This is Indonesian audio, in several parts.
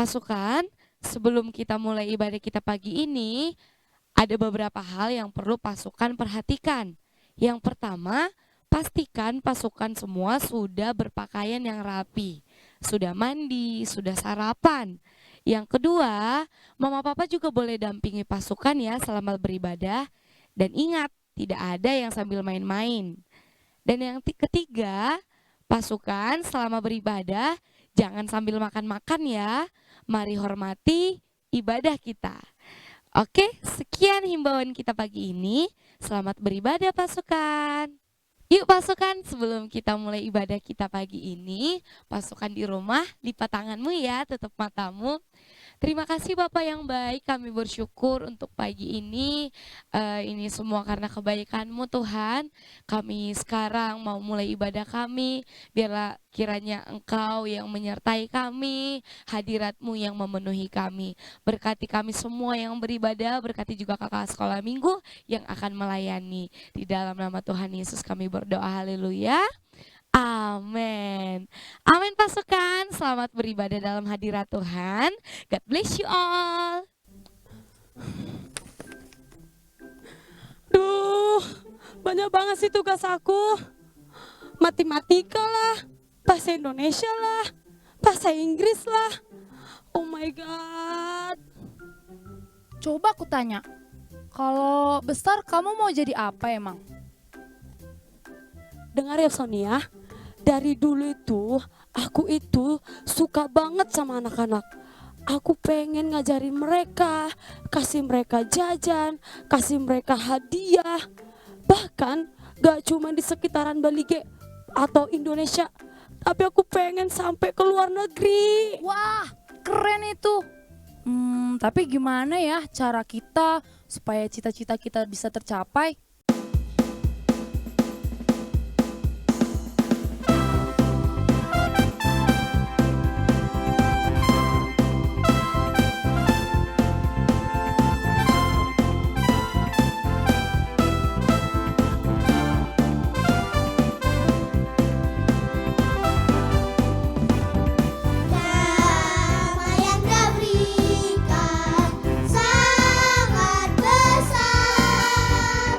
Pasukan, sebelum kita mulai ibadah kita pagi ini, ada beberapa hal yang perlu pasukan perhatikan. Yang pertama, pastikan pasukan semua sudah berpakaian yang rapi, sudah mandi, sudah sarapan. Yang kedua, mama papa juga boleh dampingi pasukan ya selama beribadah. Dan ingat, tidak ada yang sambil main-main. Dan yang ketiga, pasukan selama beribadah jangan sambil makan-makan ya. Mari hormati ibadah kita. Oke, sekian himbauan kita pagi ini. Selamat beribadah pasukan. Yuk pasukan, sebelum kita mulai ibadah kita pagi ini, pasukan di rumah, lipat tanganmu ya, tutup matamu. Terima kasih Bapak yang baik, kami bersyukur untuk pagi ini. Ini semua karena kebaikan-Mu Tuhan. Kami sekarang mau mulai ibadah kami, biarlah kiranya Engkau yang menyertai kami, hadirat-Mu yang memenuhi kami. Berkati kami semua yang beribadah, berkati juga kakak sekolah minggu yang akan melayani. Di dalam nama Tuhan Yesus kami berdoa, haleluya. Amin. Amin pasukan, selamat beribadah dalam hadirat Tuhan. God bless you all. Duh, banyak banget sih tugas aku. Matematika lah, bahasa Indonesia lah, bahasa Inggris lah. Oh my God. Coba aku tanya, kalau besar kamu mau jadi apa emang? Dengar ya Sonia, dari dulu itu aku itu suka banget sama anak-anak. Aku pengen ngajarin mereka, kasih mereka jajan, kasih mereka hadiah. Bahkan gak cuma di sekitaran Bali atau Indonesia, tapi aku pengen sampai ke luar negeri. Wah, keren itu. Tapi gimana ya cara kita supaya cita-cita kita bisa tercapai? Damai yang Kau berikan sangat besar.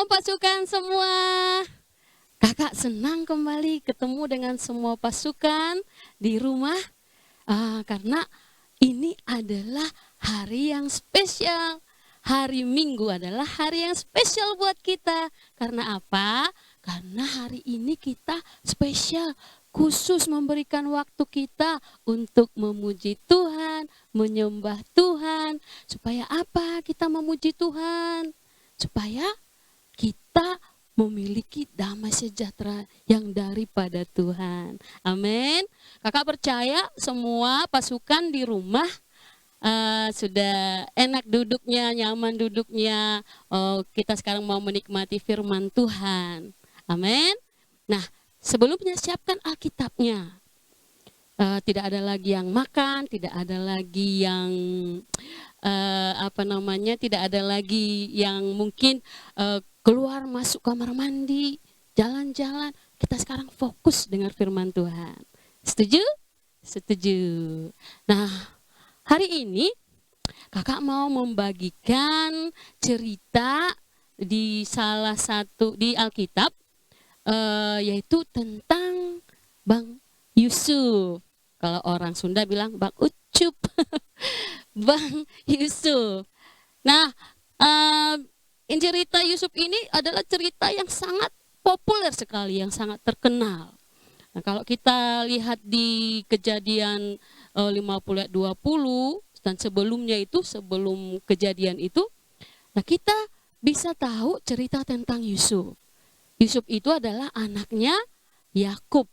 Shalom pasukan semua. Kakak senang kembali ketemu dengan semua pasukan di rumah. Karena ini adalah hari yang spesial. Hari Minggu adalah hari yang spesial buat kita. Karena apa? Karena hari ini kita spesial, khusus memberikan waktu kita untuk memuji Tuhan, menyembah Tuhan. Supaya apa kita memuji Tuhan? Supaya kita memiliki damai sejahtera yang daripada Tuhan. Amin. Kakak percaya semua pasukan di rumah sudah enak duduknya, nyaman duduknya. Kita sekarang mau menikmati firman Tuhan. Amin. Nah, sebelumnya siapkan Alkitabnya. Tidak ada lagi yang makan, tidak ada lagi yang tidak ada lagi yang mungkin keluar masuk kamar mandi, jalan-jalan. Kita sekarang fokus dengar firman Tuhan. Setuju? Setuju. Nah, hari ini kakak mau membagikan cerita di salah satu di Alkitab, yaitu tentang Bang Yusuf. Kalau orang Sunda bilang Bang Ucup. Bang Yusuf. Nah, cerita Yusuf ini adalah cerita yang sangat populer sekali, yang sangat terkenal. Nah, kalau kita lihat di Kejadian 50 ayat 20 dan sebelumnya itu, sebelum kejadian itu, nah kita bisa tahu cerita tentang Yusuf. Yusuf itu adalah anaknya Yakub.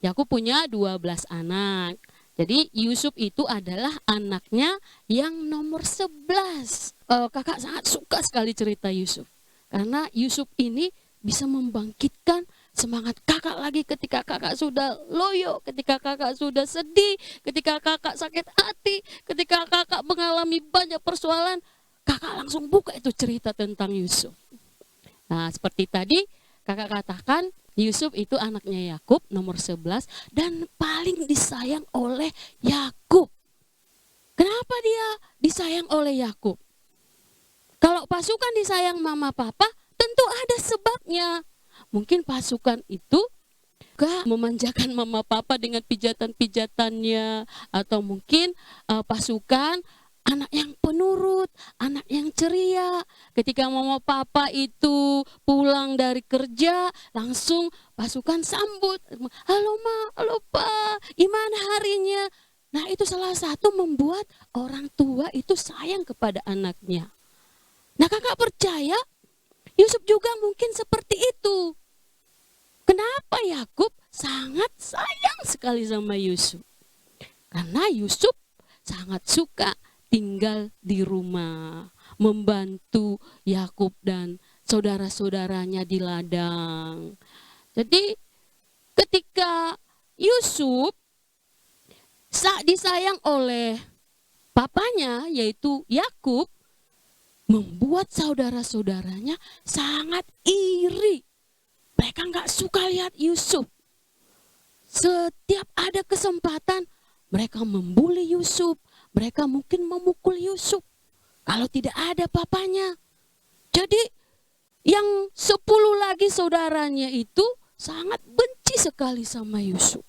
Yakub punya 12 anak. Jadi Yusuf itu adalah anaknya yang nomor 11. Kakak sangat suka sekali cerita Yusuf. Karena Yusuf ini bisa membangkitkan semangat kakak lagi ketika kakak sudah loyo, ketika kakak sudah sedih, ketika kakak sakit hati, ketika kakak mengalami banyak persoalan, kakak langsung buka itu cerita tentang Yusuf. Nah, seperti tadi kakak katakan, Yusuf itu anaknya Yakub nomor 11 dan paling disayang oleh Yakub. Kenapa dia disayang oleh Yakub? Kalau pasukan disayang mama papa, tentu ada sebabnya. Mungkin pasukan itu gak memanjakan mama papa dengan pijatan-pijatannya, atau mungkin pasukan anak yang penurut, anak yang ceria. Ketika mama papa itu pulang dari kerja, langsung pasukan sambut. Halo ma, halo pa, gimana harinya? Nah, itu salah satu membuat orang tua itu sayang kepada anaknya. Nah, kakak percaya Yusuf juga mungkin seperti itu. Kenapa Yakub sangat sayang sekali sama Yusuf? Karena Yusuf sangat suka tinggal di rumah, membantu Yakub dan saudara-saudaranya di ladang. Jadi ketika Yusuf disayang oleh papanya yaitu Yakub, membuat saudara-saudaranya sangat iri. Mereka nggak suka lihat Yusuf. Setiap ada kesempatan mereka membuli Yusuf. Mereka mungkin memukul Yusuf kalau tidak ada papanya. Jadi yang 10 lagi saudaranya itu sangat benci sekali sama Yusuf.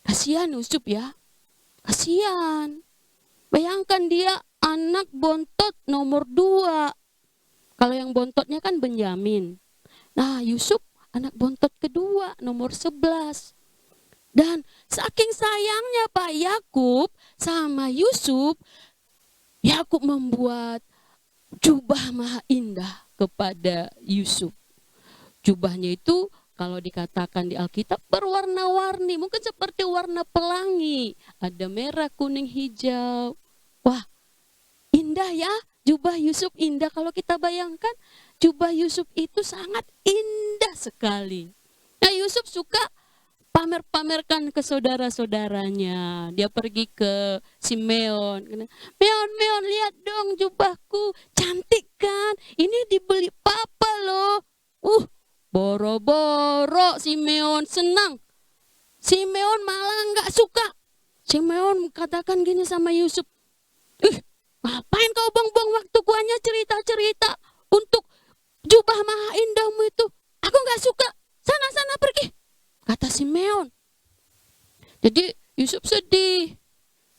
Kasihan Yusuf ya. Kasihan. Bayangkan dia anak bontot nomor 2. Kalau yang bontotnya kan Benyamin. Nah, Yusuf anak bontot kedua nomor 11. Dan saking sayangnya Pak Yakub sama Yusuf, Yakub membuat jubah maha indah kepada Yusuf. Jubahnya itu kalau dikatakan di Alkitab berwarna-warni, mungkin seperti warna pelangi. Ada merah, kuning, hijau. Wah, indah ya, jubah Yusuf indah. Kalau kita bayangkan, jubah Yusuf itu sangat indah sekali. Nah, Yusuf suka pamer-pamerkan ke saudara-saudaranya. Dia pergi ke Simeon. Meon, lihat dong jubahku. Cantik kan? Ini dibeli papa loh. Boro-boro Simeon senang. Simeon malah nggak suka. Simeon katakan gini sama Yusuf. Ngapain kau buang-buang waktu hanya cerita-cerita untuk Jubah maha indahmu itu, aku gak suka. Sana-sana pergi, kata Simeon. Jadi Yusuf sedih.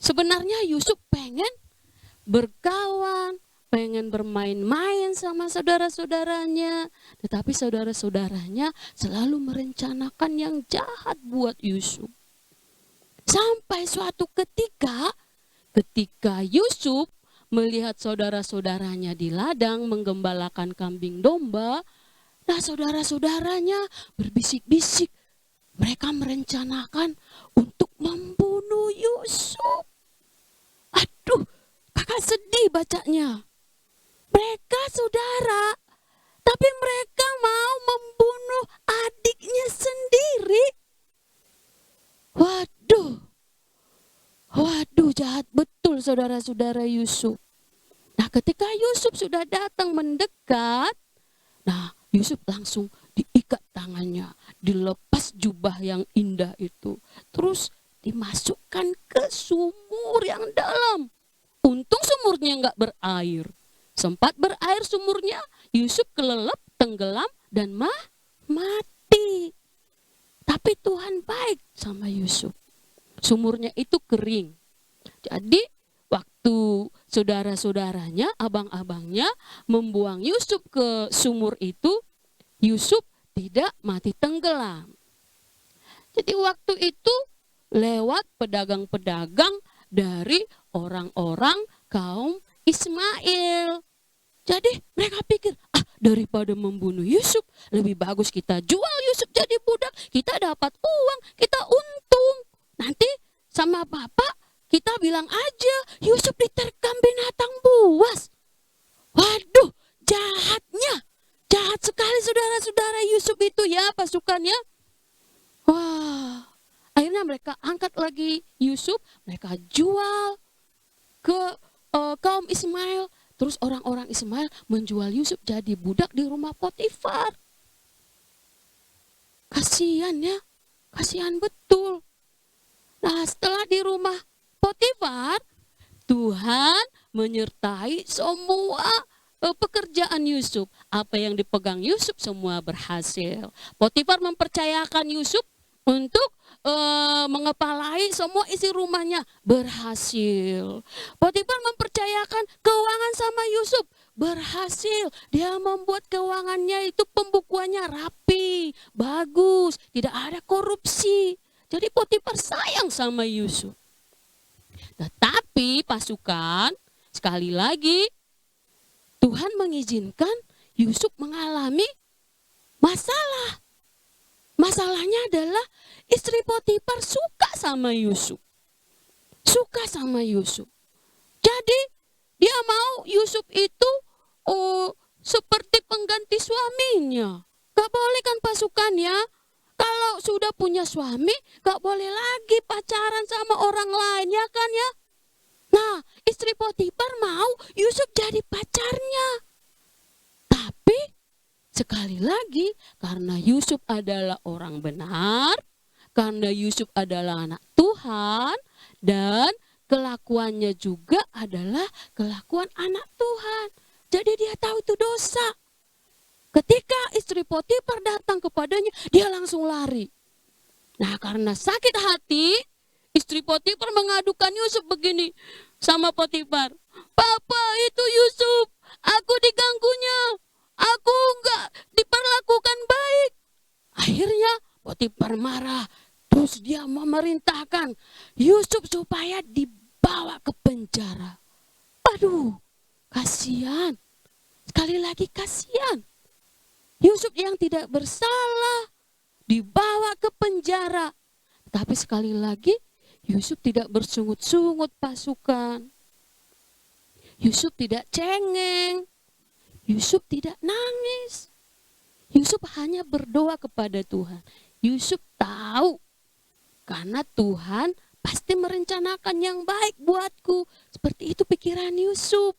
Sebenarnya Yusuf pengen berkawan, pengen bermain-main sama saudara-saudaranya. Tetapi saudara-saudaranya selalu merencanakan yang jahat buat Yusuf. Sampai suatu ketika Yusuf melihat saudara-saudaranya di ladang menggembalakan kambing domba, nah saudara-saudaranya berbisik-bisik. Mereka merencanakan untuk membunuh Yusuf. Aduh, kakak sedih bacanya. Mereka saudara, tapi mereka mau membunuh adiknya sendiri. Waduh, jahat betul saudara-saudara Yusuf. Nah, ketika Yusuf sudah datang mendekat, nah Yusuf langsung diikat tangannya, dilepas jubah yang indah itu, terus dimasukkan ke sumur yang dalam. Untung sumurnya nggak berair. Sempat berair sumurnya, Yusuf kelelep, tenggelam, dan mati. Tapi Tuhan baik sama Yusuf. Sumurnya itu kering. Jadi waktu saudara-saudaranya, abang-abangnya membuang Yusuf ke sumur itu, Yusuf tidak mati tenggelam. Jadi waktu itu lewat pedagang-pedagang dari orang-orang kaum Ismail. Jadi mereka pikir, daripada membunuh Yusuf, lebih bagus kita jual Yusuf jadi budak, kita dapat uang, kita untung. Nanti sama bapak kita bilang aja Yusuf diterkam binatang buas. Waduh, jahatnya. Jahat sekali saudara-saudara Yusuf itu ya pasukannya. Wah, akhirnya mereka angkat lagi Yusuf, mereka jual ke kaum Ismail. Terus orang-orang Ismail menjual Yusuf jadi budak di rumah Potifar. Kasihan ya, kasihan betul. Nah, setelah di rumah Potifar, Tuhan menyertai semua pekerjaan Yusuf. Apa yang dipegang Yusuf semua berhasil. Potifar mempercayakan Yusuf untuk mengepalai semua isi rumahnya, berhasil. Potifar mempercayakan keuangan sama Yusuf, berhasil. Dia membuat keuangannya itu pembukuannya rapi, bagus, tidak ada korupsi. Jadi Potifar sayang sama Yusuf. Tetapi pasukan, sekali lagi Tuhan mengizinkan Yusuf mengalami masalah. Masalahnya adalah istri Potifar suka sama Yusuf. Suka sama Yusuf. Jadi dia mau Yusuf itu seperti pengganti suaminya. Gak boleh kan pasukannya. Kalau sudah punya suami, gak boleh lagi pacaran sama orang lain, ya kan ya? Nah, istri Potifar mau Yusuf jadi pacarnya. Tapi, sekali lagi, karena Yusuf adalah orang benar, karena Yusuf adalah anak Tuhan, dan kelakuannya juga adalah kelakuan anak Tuhan. Jadi dia tahu itu dosa. Ketika istri Potifar datang kepadanya, dia langsung lari. Nah, karena sakit hati, istri Potifar mengadukan Yusuf begini sama Potifar. Papa, itu Yusuf, aku diganggunya, aku enggak diperlakukan baik. Akhirnya Potifar marah, terus dia memerintahkan Yusuf supaya dibawa ke penjara. Aduh, kasihan. Sekali lagi kasihan. Yusuf yang tidak bersalah dibawa ke penjara. Tapi sekali lagi Yusuf tidak bersungut-sungut pasukan. Yusuf tidak cengeng. Yusuf tidak nangis. Yusuf hanya berdoa kepada Tuhan. Yusuf tahu karena Tuhan pasti merencanakan yang baik buatku. Seperti itu pikiran Yusuf.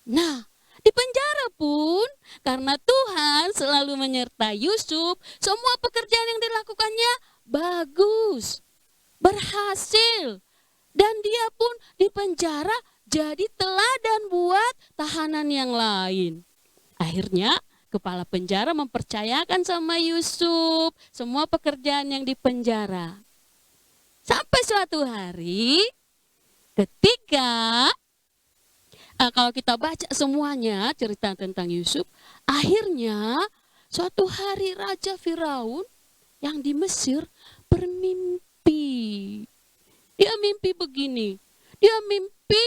Nah, di penjara pun karena Tuhan selalu menyertai Yusuf, semua pekerjaan yang dilakukannya bagus, berhasil. Dan dia pun di penjara jadi teladan buat tahanan yang lain. Akhirnya Kepala penjara mempercayakan sama Yusuf semua pekerjaan yang di penjara. Sampai suatu hari ketika kalau kita baca semuanya cerita tentang Yusuf, akhirnya suatu hari Raja Firaun yang di Mesir bermimpi. Dia mimpi begini, dia mimpi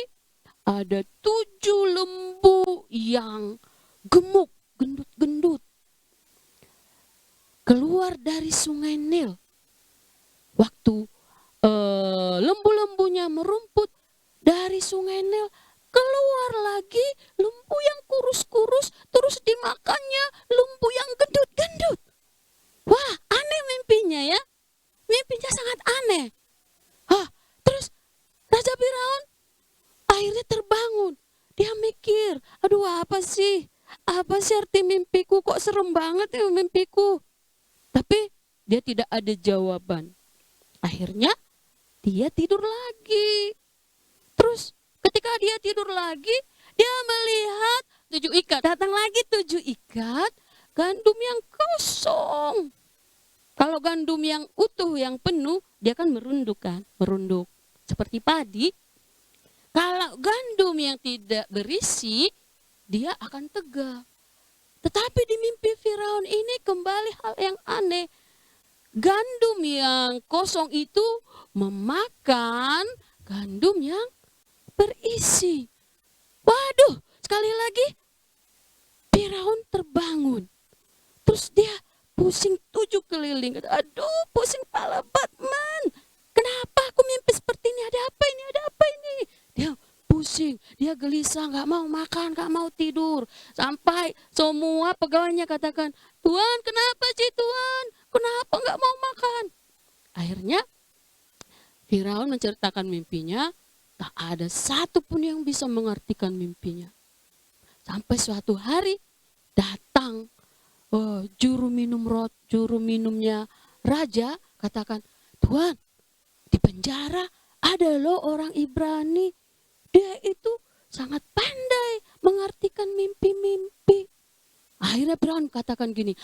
ada 7 lembu yang gemuk, gendut-gendut, keluar dari sungai Nil. Waktu lembu-lembunya merumput dari sungai Nil, keluar lagi lembu yang kurus-kurus, terus dimakannya lembu yang gendut-gendut. Wah, aneh mimpinya ya. Mimpinya sangat aneh. Terus Raja Firaun akhirnya terbangun. Dia mikir, aduh apa sih? Apa sih arti mimpiku? Kok serem banget ya mimpiku? Tapi dia tidak ada jawaban. Akhirnya dia tidur lagi. Terus ketika dia tidur lagi, dia melihat 7 ikat. Datang lagi 7 ikat gandum yang kosong. Kalau gandum yang utuh, yang penuh, dia kan merunduk kan, merunduk. Seperti padi. Kalau gandum yang tidak berisi, dia akan tegak. Tetapi di mimpi Firaun ini kembali hal yang aneh. Gandum yang kosong itu memakan gandum yang berisi. Waduh, sekali lagi Firaun terbangun. Terus dia pusing 7 keliling. Aduh, pusing kepala Batman. Kenapa aku mimpi seperti ini? Ada apa ini? Ada apa ini? Dia pusing, dia gelisah, gak mau makan, gak mau tidur. Sampai semua pegawainya katakan, Tuan kenapa sih Tuan? Kenapa gak mau makan? Akhirnya Firaun menceritakan mimpinya, tak ada satupun yang bisa mengartikan mimpinya. Sampai suatu hari datang juru minumnya raja, katakan, Tuan, di penjara ada loh orang Ibrani. Dia itu sangat pandai mengartikan mimpi-mimpi. Akhirnya Firaun katakan gini,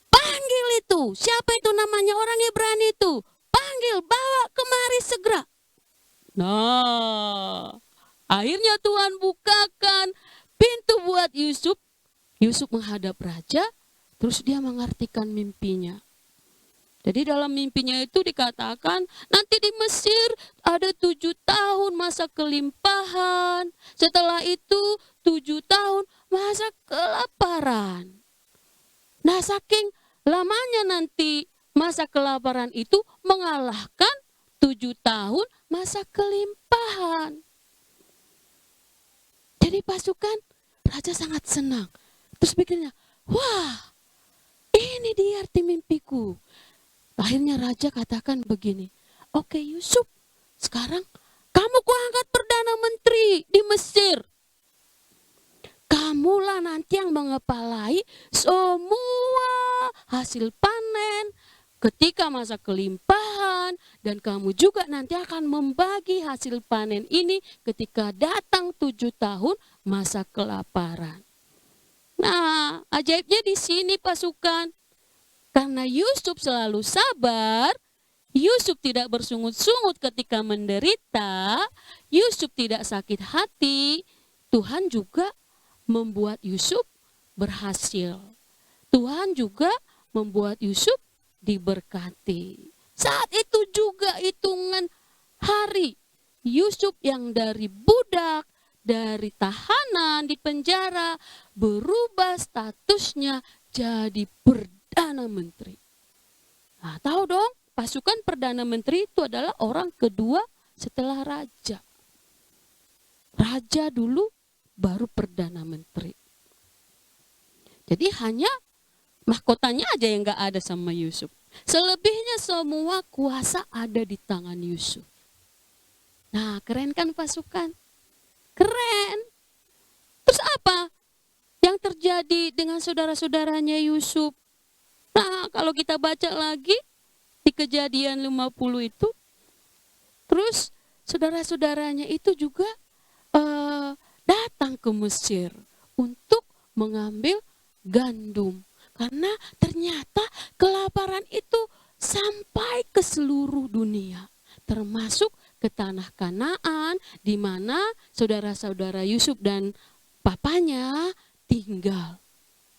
panggil itu, siapa itu namanya orang Ibrani itu? Panggil, bawa kemari segera. Nah, akhirnya Tuhan bukakan pintu buat Yusuf. Yusuf menghadap raja, terus dia mengartikan mimpinya. Jadi dalam mimpinya itu dikatakan nanti di Mesir ada 7 tahun masa kelimpahan. Setelah itu 7 tahun masa kelaparan. Nah, saking lamanya nanti masa kelaparan itu mengalahkan 7 tahun masa kelimpahan. Jadi pasukan raja sangat senang. Terus pikirnya, wah, ini dia arti mimpiku. Akhirnya raja katakan begini, oke Yusuf, sekarang kamu kuangkat perdana menteri di Mesir. Kamulah nanti yang mengepalai semua hasil panen ketika masa kelimpahan, dan kamu juga nanti akan membagi hasil panen ini ketika datang 7 tahun masa kelaparan. Nah, ajaibnya di sini pasukan. Karena Yusuf selalu sabar, Yusuf tidak bersungut-sungut ketika menderita, Yusuf tidak sakit hati, Tuhan juga membuat Yusuf berhasil. Tuhan juga membuat Yusuf diberkati. Saat itu juga hitungan hari, Yusuf yang dari budak, dari tahanan di penjara, berubah statusnya jadi Perdana Menteri. Nah, tahu dong, pasukan Perdana Menteri itu adalah orang kedua setelah raja. Raja dulu, baru Perdana Menteri. Jadi hanya mahkotanya aja yang gak ada sama Yusuf. Selebihnya semua kuasa ada di tangan Yusuf. Nah, keren kan pasukan? Keren. Terus apa yang terjadi dengan saudara-saudaranya Yusuf? Nah, kalau kita baca lagi di Kejadian 50 itu, terus saudara-saudaranya itu juga datang ke Mesir untuk mengambil gandum. Karena ternyata kelaparan itu sampai ke seluruh dunia, termasuk ke tanah Kanaan di mana saudara-saudara Yusuf dan papanya tinggal.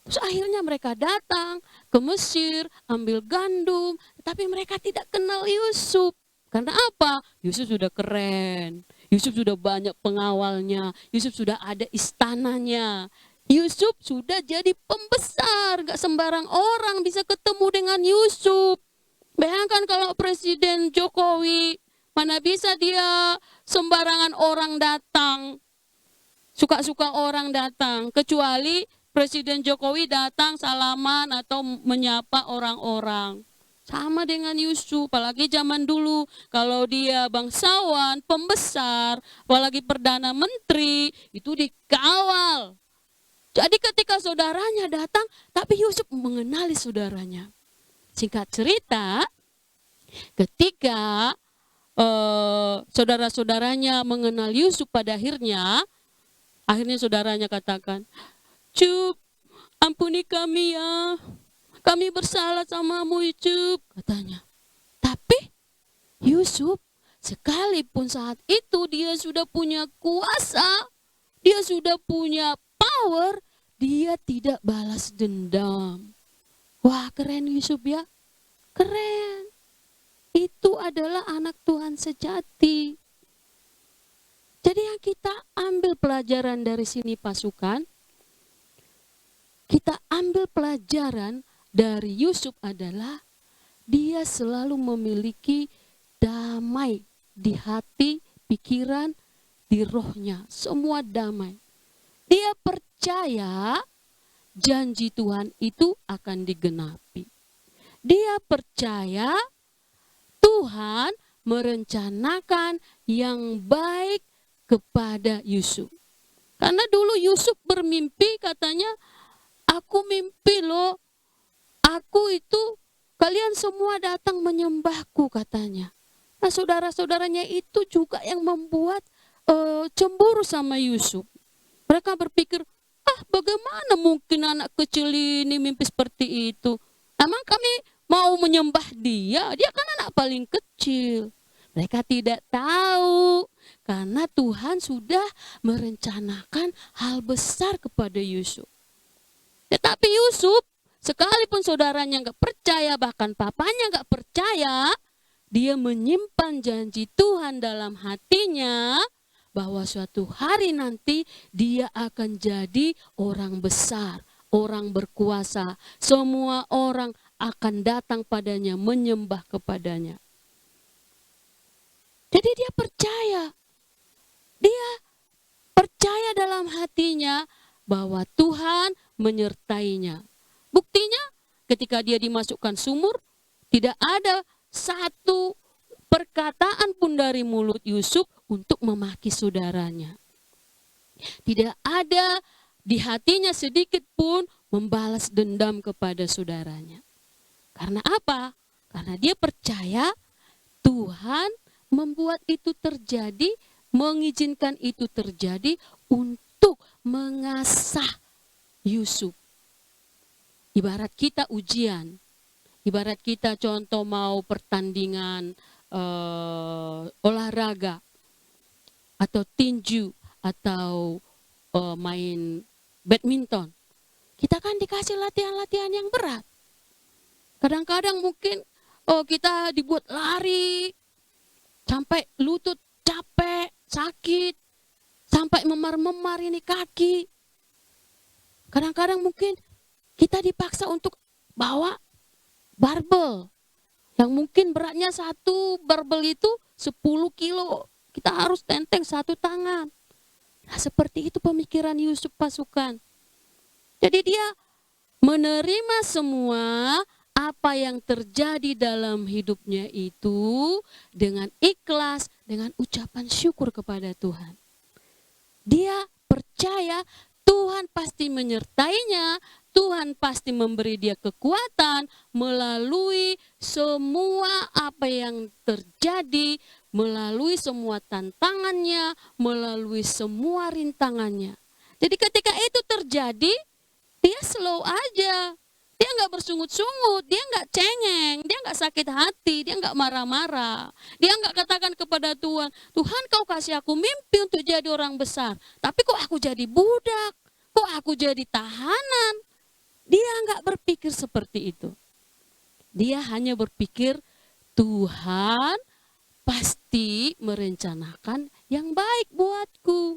Terus akhirnya mereka datang ke Mesir, ambil gandum, tapi mereka tidak kenal Yusuf. Karena apa? Yusuf sudah keren, Yusuf sudah banyak pengawalnya, Yusuf sudah ada istananya. Yusuf sudah jadi pembesar, gak sembarang orang bisa ketemu dengan Yusuf. Bayangkan kalau Presiden Jokowi, mana bisa dia sembarangan orang datang, suka-suka orang datang, kecuali Presiden Jokowi datang salaman atau menyapa orang-orang. Sama dengan Yusuf, apalagi zaman dulu, kalau dia bangsawan, pembesar, apalagi Perdana Menteri, itu dikawal. Jadi ketika saudaranya datang, tapi Yusuf mengenali saudaranya. Singkat cerita, ketika saudara-saudaranya mengenal Yusuf pada akhirnya saudaranya katakan, "Cup, ampuni kami ya. Kami bersalah samamu Yusuf," katanya. Tapi Yusuf sekalipun saat itu dia sudah punya kuasa, dia sudah punya power, dia tidak balas dendam. Wah, keren Yusuf ya. Keren. Itu adalah anak Tuhan sejati. Jadi yang kita ambil pelajaran dari sini pasukan, kita ambil pelajaran dari Yusuf adalah dia selalu memiliki damai di hati, pikiran, di rohnya, semua damai. Dia percaya janji Tuhan itu akan digenapi. Dia percaya Tuhan merencanakan yang baik kepada Yusuf. Karena dulu Yusuf bermimpi, katanya, "Aku mimpi loh, aku itu, kalian semua datang menyembahku," katanya. Nah, saudara-saudaranya itu juga yang membuat cemburu sama Yusuf. Mereka berpikir, bagaimana mungkin anak kecil ini mimpi seperti itu? Emang kami mau menyembah dia? Dia kan anak paling kecil. Mereka tidak tahu karena Tuhan sudah merencanakan hal besar kepada Yusuf. Tetapi Yusuf, sekalipun saudaranya nggak percaya, bahkan papanya nggak percaya, dia menyimpan janji Tuhan dalam hatinya bahwa suatu hari nanti dia akan jadi orang besar, orang berkuasa. Semua orang akan datang padanya, menyembah kepadanya. Jadi dia percaya. Dia percaya dalam hatinya bahwa Tuhan menyertainya. Buktinya ketika dia dimasukkan sumur, tidak ada satu perkataan pun dari mulut Yusuf untuk memaki saudaranya. Tidak ada di hatinya sedikit pun membalas dendam kepada saudaranya. Karena apa? Karena dia percaya Tuhan membuat itu terjadi, mengizinkan itu terjadi untuk mengasah Yusuf. Ibarat kita ujian, ibarat kita contoh mau pertandingan olahraga atau tinju atau main badminton. Kita kan dikasih latihan-latihan yang berat. Kadang-kadang mungkin kita dibuat lari sampai lutut capek, sakit, sampai memar-memar ini kaki. Kadang-kadang mungkin kita dipaksa untuk bawa barbel yang mungkin beratnya satu barbel itu 10 kilo. Kita harus tenteng satu tangan. Nah, seperti itu pemikiran Yusuf pasukan. Jadi dia menerima semua apa yang terjadi dalam hidupnya itu dengan ikhlas, dengan ucapan syukur kepada Tuhan. Dia percaya Tuhan pasti menyertainya, Tuhan pasti memberi dia kekuatan melalui semua apa yang terjadi, melalui semua tantangannya, melalui semua rintangannya. Jadi ketika itu terjadi, Dia slow aja. Dia nggak bersungut-sungut, dia nggak cengeng, dia nggak sakit hati, dia nggak marah-marah. Dia nggak katakan kepada Tuhan, Tuhan kau kasih aku mimpi untuk jadi orang besar. Tapi kok aku jadi budak? Kok aku jadi tahanan? Dia nggak berpikir seperti itu. Dia hanya berpikir, Tuhan pasti merencanakan yang baik buatku.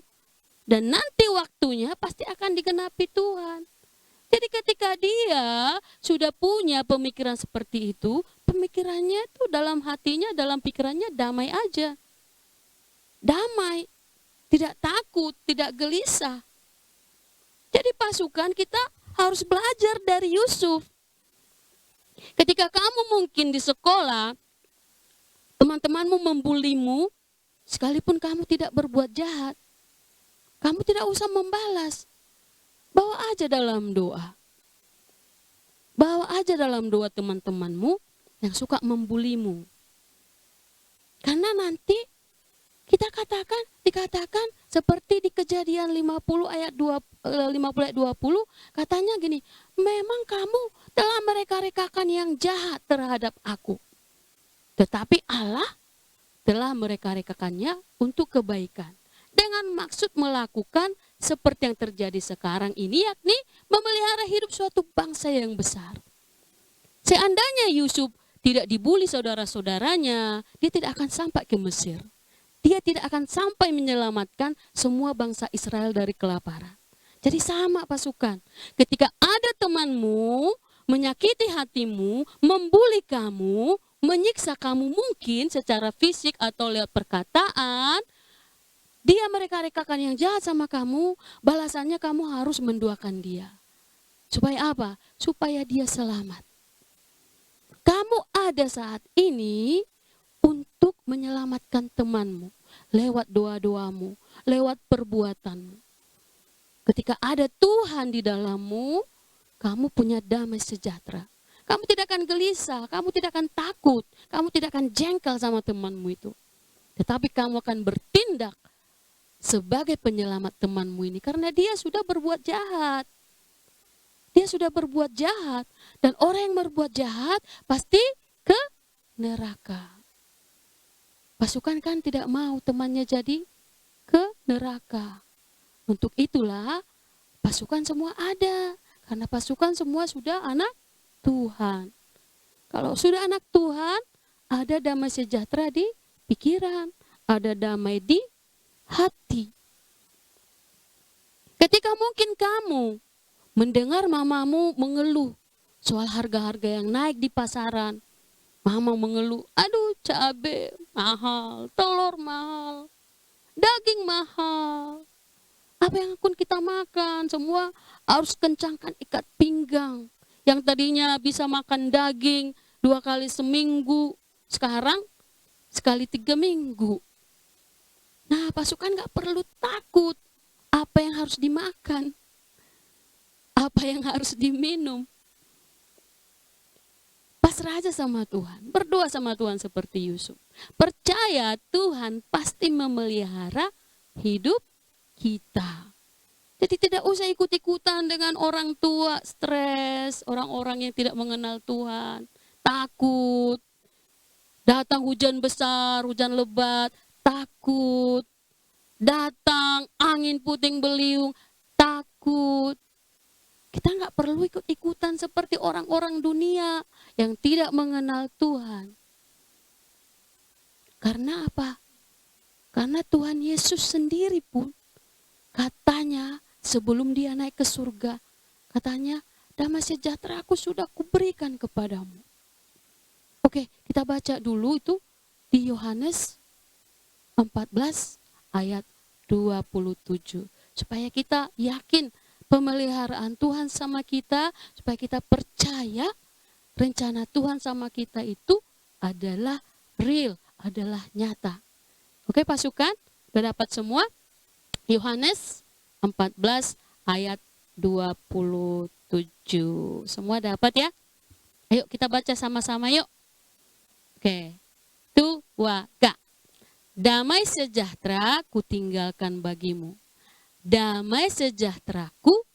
Dan nanti waktunya pasti akan digenapi Tuhan. Jadi ketika dia sudah punya pemikiran seperti itu, pemikirannya itu dalam hatinya, dalam pikirannya damai aja. Damai, tidak takut, tidak gelisah. Jadi pasukan kita harus belajar dari Yusuf. Ketika kamu mungkin di sekolah, teman-temanmu membulimu, sekalipun kamu tidak berbuat jahat, kamu tidak usah membalas. Bawa aja dalam doa. Bawa aja dalam doa teman-temanmu yang suka membulimu. Karena nanti dikatakan seperti di Kejadian 50 ayat 20, katanya gini, memang kamu telah mereka-rekakan yang jahat terhadap aku. Tetapi Allah telah mereka-rekakannya untuk kebaikan. Dengan maksud melakukan seperti yang terjadi sekarang ini, yakni memelihara hidup suatu bangsa yang besar. Seandainya Yusuf tidak dibuli saudara-saudaranya, dia tidak akan sampai ke Mesir. Dia tidak akan sampai menyelamatkan semua bangsa Israel dari kelaparan. Jadi sama pasukan, ketika ada temanmu menyakiti hatimu, membuli kamu, menyiksa kamu mungkin secara fisik atau lewat perkataan, dia mereka-rekakan yang jahat sama kamu, balasannya kamu harus mendoakan dia. Supaya apa? Supaya dia selamat. Kamu ada saat ini untuk menyelamatkan temanmu lewat doa-doamu, lewat perbuatanmu. Ketika ada Tuhan di dalammu, kamu punya damai sejahtera. Kamu tidak akan gelisah, kamu tidak akan takut, kamu tidak akan jengkel sama temanmu itu. Tetapi kamu akan bertindak sebagai penyelamat temanmu ini karena dia sudah berbuat jahat. Dia sudah berbuat jahat dan orang yang berbuat jahat pasti ke neraka. Pasukan kan tidak mau temannya jadi ke neraka. Untuk itulah pasukan semua ada karena pasukan semua sudah anak Tuhan. Kalau sudah anak Tuhan, ada damai sejahtera di pikiran, ada damai di hati. Ketika mungkin kamu mendengar mamamu mengeluh soal harga-harga yang naik di pasaran, mama mengeluh, aduh cabai mahal, telur mahal, daging mahal. Apa yang akan kita makan? Semua harus kencangkan ikat pinggang. Yang tadinya bisa makan daging 2 kali seminggu, sekarang sekali 3 minggu. Nah, pasukan gak perlu takut apa yang harus dimakan, apa yang harus diminum. Pasrah aja sama Tuhan, berdoa sama Tuhan seperti Yusuf. Percaya Tuhan pasti memelihara hidup kita. Jadi tidak usah ikut-ikutan dengan orang tua stres, orang-orang yang tidak mengenal Tuhan, takut. Datang hujan besar, hujan lebat, takut. Datang angin puting beliung, takut. Kita nggak perlu ikut-ikutan seperti orang-orang dunia yang tidak mengenal Tuhan. Karena apa? Karena Tuhan Yesus sendiri pun katanya sebelum dia naik ke surga, katanya damai sejahtera aku sudah kuberikan kepadamu. Oke, kita baca dulu itu di Yohanes 14 ayat 27. Supaya kita yakin pemeliharaan Tuhan sama kita, supaya kita percaya rencana Tuhan sama kita itu adalah real, adalah nyata. Oke pasukan, udah dapat semua? Yohanes 14 ayat 27. Semua dapat ya? Ayo kita baca sama-sama yuk. Oke, 2, 3. Damai sejahtera kutinggalkan bagimu. Damai sejahteraku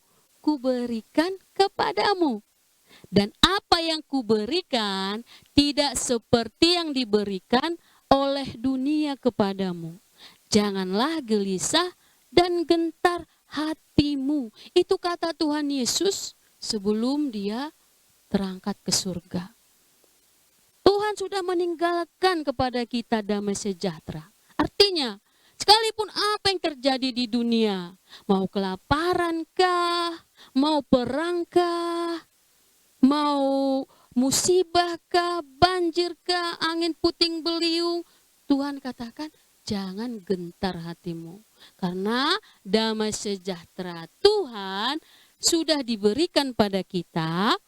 kuberikan kepadamu. Dan apa yang kuberikan tidak seperti yang diberikan oleh dunia kepadamu. Janganlah gelisah dan gentar hatimu. Itu kata Tuhan Yesus sebelum dia terangkat ke surga. Tuhan sudah meninggalkan kepada kita damai sejahtera. Artinya, sekalipun apa yang terjadi di dunia, mau kelaparan kah, mau perang kah, mau musibah kah, banjir kah, angin puting beliung, Tuhan katakan jangan gentar hatimu. Karena damai sejahtera Tuhan sudah diberikan pada kita,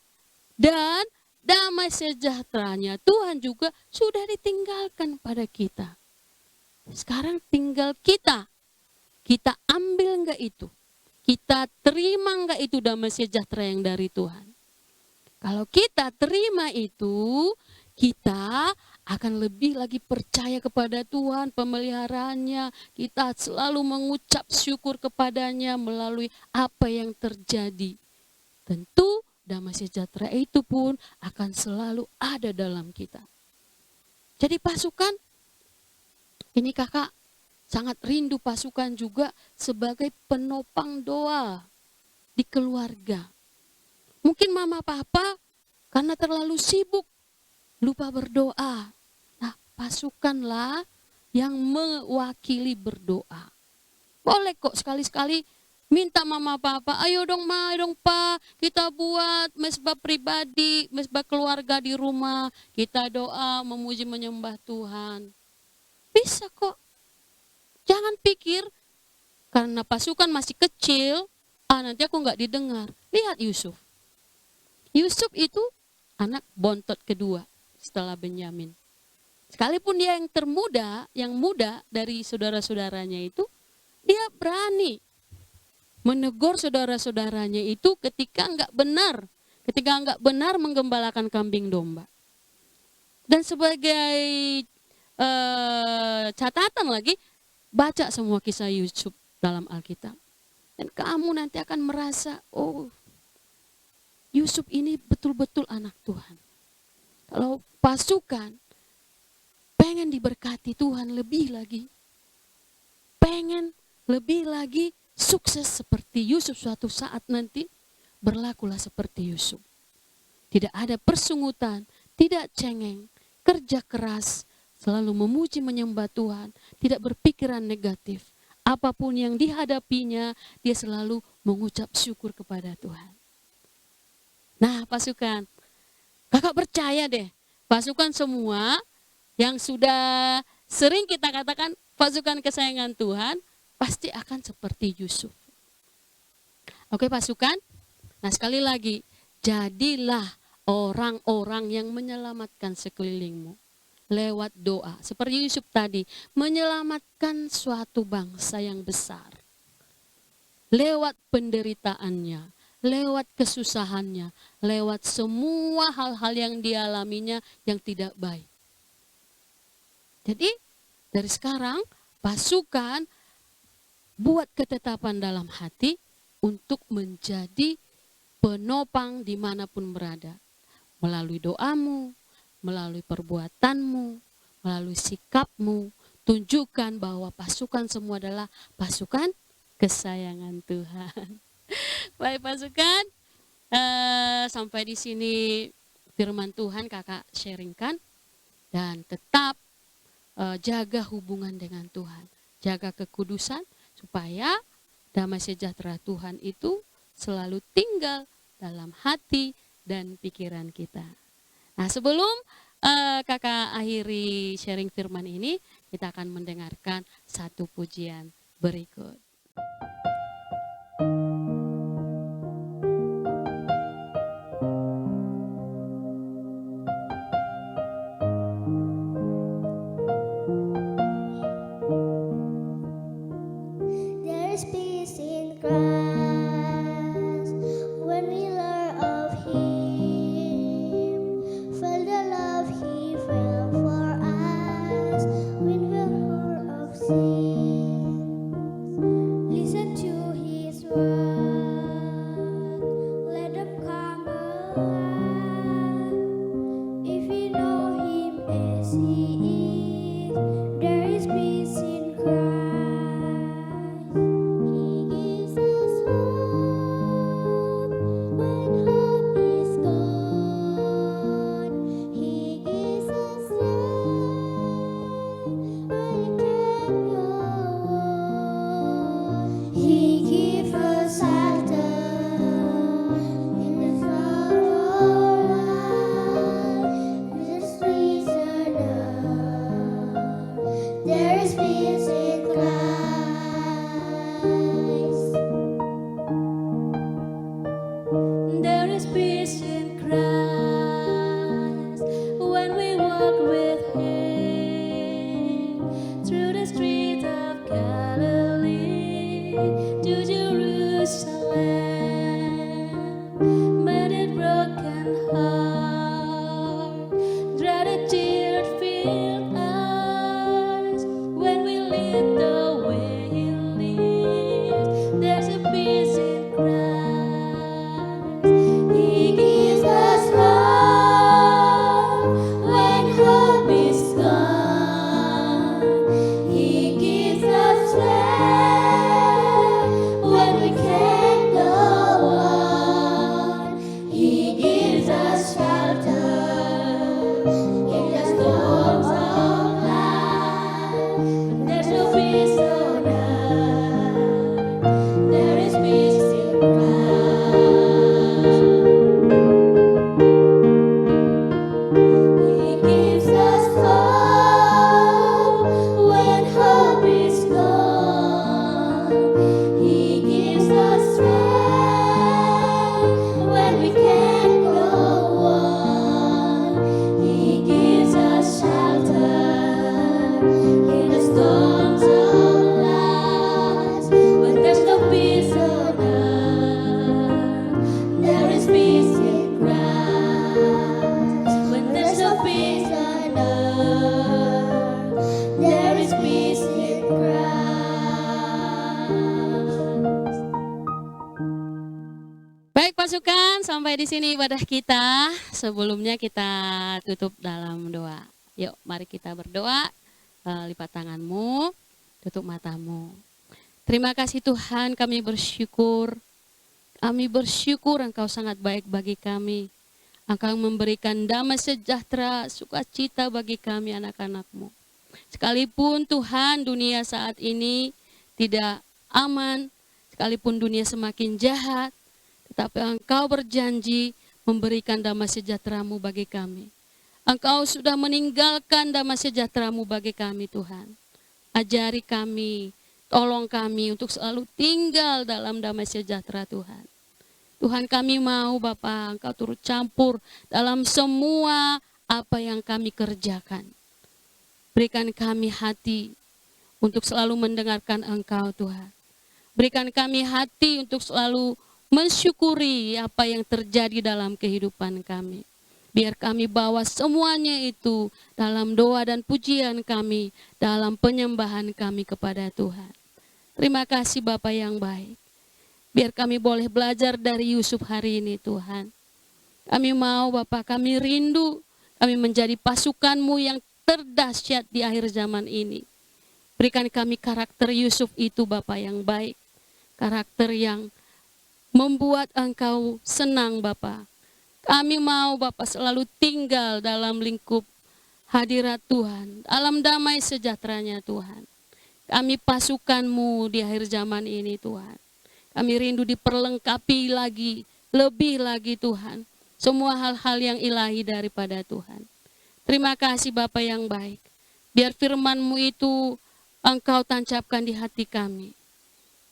dan damai sejahteranya Tuhan juga sudah ditinggalkan pada kita. Sekarang tinggal kita ambil enggak itu? Kita terima enggak itu damai sejahtera yang dari Tuhan? Kalau kita terima itu, kita akan lebih lagi percaya kepada Tuhan, pemeliharaannya. Kita selalu mengucap syukur kepadanya melalui apa yang terjadi. Tentu damai sejahtera itu pun akan selalu ada dalam kita. Jadi pasukan, ini kakak sangat rindu pasukan juga sebagai penopang doa di keluarga. Mungkin mama papa karena terlalu sibuk lupa berdoa. Nah, pasukanlah yang mewakili berdoa. Boleh kok sekali-sekali minta mama papa, ayo dong ma, ayo dong pa, kita buat mesbah pribadi, mesbah keluarga di rumah. Kita doa memuji menyembah Tuhan. Bisa kok. Jangan pikir karena pasukan masih kecil, nanti aku nggak didengar. Lihat Yusuf. Yusuf itu anak bontot kedua setelah Benyamin. Sekalipun dia yang termuda, yang muda dari saudara-saudaranya itu, dia berani menegur saudara-saudaranya itu ketika nggak benar menggembalakan kambing domba. Dan sebagai catatan lagi, baca semua kisah Yusuf dalam Alkitab. Dan kamu nanti akan merasa, oh, Yusuf ini betul-betul anak Tuhan. Kalau pasukan pengen diberkati Tuhan lebih lagi, pengen lebih lagi sukses seperti Yusuf suatu saat nanti, berlakulah seperti Yusuf. Tidak ada persungutan, tidak cengeng, kerja keras, selalu memuji menyembah Tuhan, tidak berpikiran negatif. Apapun yang dihadapinya, dia selalu mengucap syukur kepada Tuhan. Nah pasukan, kakak percaya deh, pasukan semua yang sudah sering kita katakan pasukan kesayangan Tuhan, pasti akan seperti Yusuf. Oke pasukan, nah sekali lagi, jadilah orang-orang yang menyelamatkan sekelilingmu. Lewat doa, seperti Yusuf tadi, menyelamatkan suatu bangsa yang besar. Lewat penderitaannya, lewat kesusahannya, lewat semua hal-hal yang dialaminya yang tidak baik. Jadi dari sekarang pasukan buat ketetapan dalam hati untuk menjadi penopang dimanapun berada. Melalui doamu, melalui perbuatanmu, melalui sikapmu, tunjukkan bahwa pasukan semua adalah pasukan kesayangan Tuhan. Baik pasukan, sampai di sini firman Tuhan kakak sharingkan, dan tetap jaga hubungan dengan Tuhan, jaga kekudusan supaya damai sejahtera Tuhan itu selalu tinggal dalam hati dan pikiran kita. Nah sebelum kakak akhiri sharing firman ini, kita akan mendengarkan satu pujian berikut. There is peace in Christ when we learn of Him. Feel the love He felt for us when we're whole of sin. see it. There is peace in Christ. He gives us hope when hope is gone. He gives us life when we can't go on. He gives us shelter in the sorrow life. The streets are dark. There is peace in Christ. There is peace in Christ when we walk with Him through the streets of Galilee to Jerusalem. Made it broken heart, dreaded tears filled eyes when we live the way He lives. There's a peace in Christ. He gives us hope when hope is gone. He gives us strength when we can't go on. He gives us shelter in the storms of life. There's no peace on earth. There is peace in Christ. He gives us hope when hope is gone. He gives us strength when we can't go on. He gives us shelter in the storms of life. When there's no peace on earth, there is peace in Christ. When there's no peace on earth, there is peace in Christ. Baik pasukan, sampai di sini ibadah kita. Sebelumnya kita tutup dalam doa. Yuk, mari kita berdoa. Lipat tanganmu, tutup matamu. Terima kasih Tuhan, kami bersyukur. Kami bersyukur Engkau sangat baik bagi kami. Engkau memberikan damai sejahtera, sukacita bagi kami anak-anak-Mu. Sekalipun Tuhan dunia saat ini tidak aman, sekalipun dunia semakin jahat, tetapi Engkau berjanji memberikan damai sejahtera-Mu bagi kami. Engkau sudah meninggalkan damai sejahtera-Mu bagi kami Tuhan. Ajari kami, tolong kami untuk selalu tinggal dalam damai sejahtera Tuhan. Tuhan kami mau Bapa, Engkau turut campur dalam semua apa yang kami kerjakan. Berikan kami hati untuk selalu mendengarkan Engkau Tuhan. Berikan kami hati untuk selalu mensyukuri apa yang terjadi dalam kehidupan kami. Biar kami bawa semuanya itu dalam doa dan pujian kami, dalam penyembahan kami kepada Tuhan. Terima kasih Bapa yang baik. Biar kami boleh belajar dari Yusuf hari ini Tuhan. Kami mau Bapa, kami rindu, kami menjadi pasukan-Mu yang terdahsyat di akhir zaman ini. Berikan kami karakter Yusuf itu Bapa yang baik. Karakter yang membuat Engkau senang Bapa. Kami mau Bapa selalu tinggal dalam lingkup hadirat Tuhan, dalam damai sejahteranya Tuhan. Kami pasukan-Mu di akhir zaman ini Tuhan. Kami rindu diperlengkapi lagi, lebih lagi Tuhan. Semua hal-hal yang ilahi daripada Tuhan. Terima kasih Bapa yang baik. Biar firman-Mu itu Engkau tancapkan di hati kami.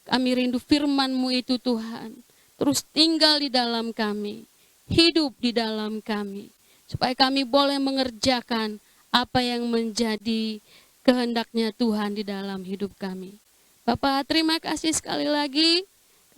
Kami rindu firman-Mu itu Tuhan. Terus tinggal di dalam kami. Hidup di dalam kami. Supaya kami boleh mengerjakan apa yang menjadi kehendaknya Tuhan di dalam hidup kami. Bapak, terima kasih sekali lagi.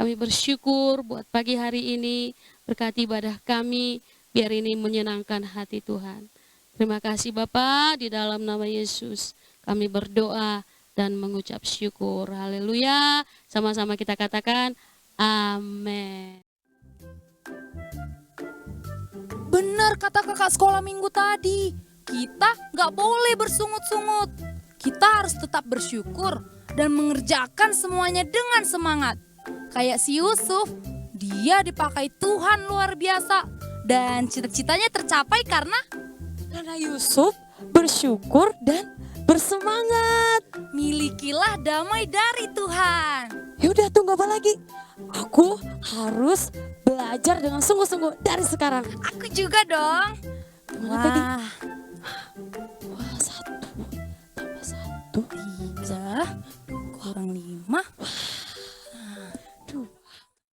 Kami bersyukur buat pagi hari ini. Berkati ibadah kami. Biar ini menyenangkan hati Tuhan. Terima kasih Bapak, di dalam nama Yesus kami berdoa dan mengucap syukur. Haleluya. Sama-sama kita katakan amin. Benar kata kakak sekolah minggu tadi. kita nggak boleh bersungut-sungut. Kita harus tetap bersyukur dan mengerjakan semuanya dengan semangat. Kayak si Yusuf, dia dipakai Tuhan luar biasa dan cita-citanya tercapai karena Yusuf bersyukur dan bersemangat. milikilah damai dari Tuhan. Yaudah, tunggu apa lagi? Aku harus belajar dengan sungguh-sungguh dari sekarang. Aku juga dong. Gimana tadi? Wah, Wah, 1 tambah 1. 3 kurang 5.